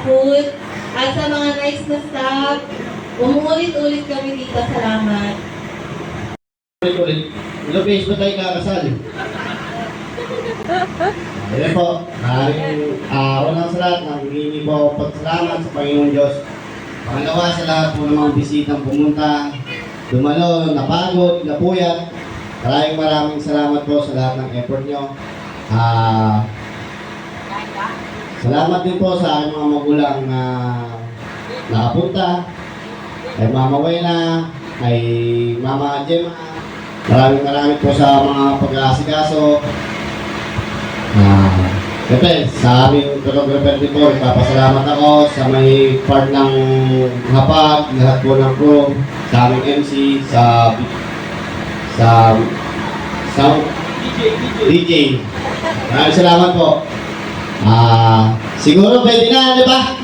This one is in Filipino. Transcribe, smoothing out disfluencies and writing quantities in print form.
food. At sa mga nice na staff, umuulit-ulit kami dito. Salamat. Ulit. Ilang beses ba tayo kakasal? Ayan po. Unang sa lahat, nangingi po ako pagsalamat sa Panginoong Diyos. Pangalawa sa lahat po ng mga bisitang pumunta, dumalo, napagod, napuyat. Maraming salamat po sa lahat ng effort nyo. Salamat din po sa aking mga magulang na nakapunta. Kay Mama Wena, kay Mama Gemma. Maraming po sa mga pag-aasikaso. Siyempre, sa aming photographer din po, nagpapasalamat ako sa may part ng hapag, lahat po ng crew, sa aming MC, sa DJ. Maraming salamat po. Siguro pwede na, di ba?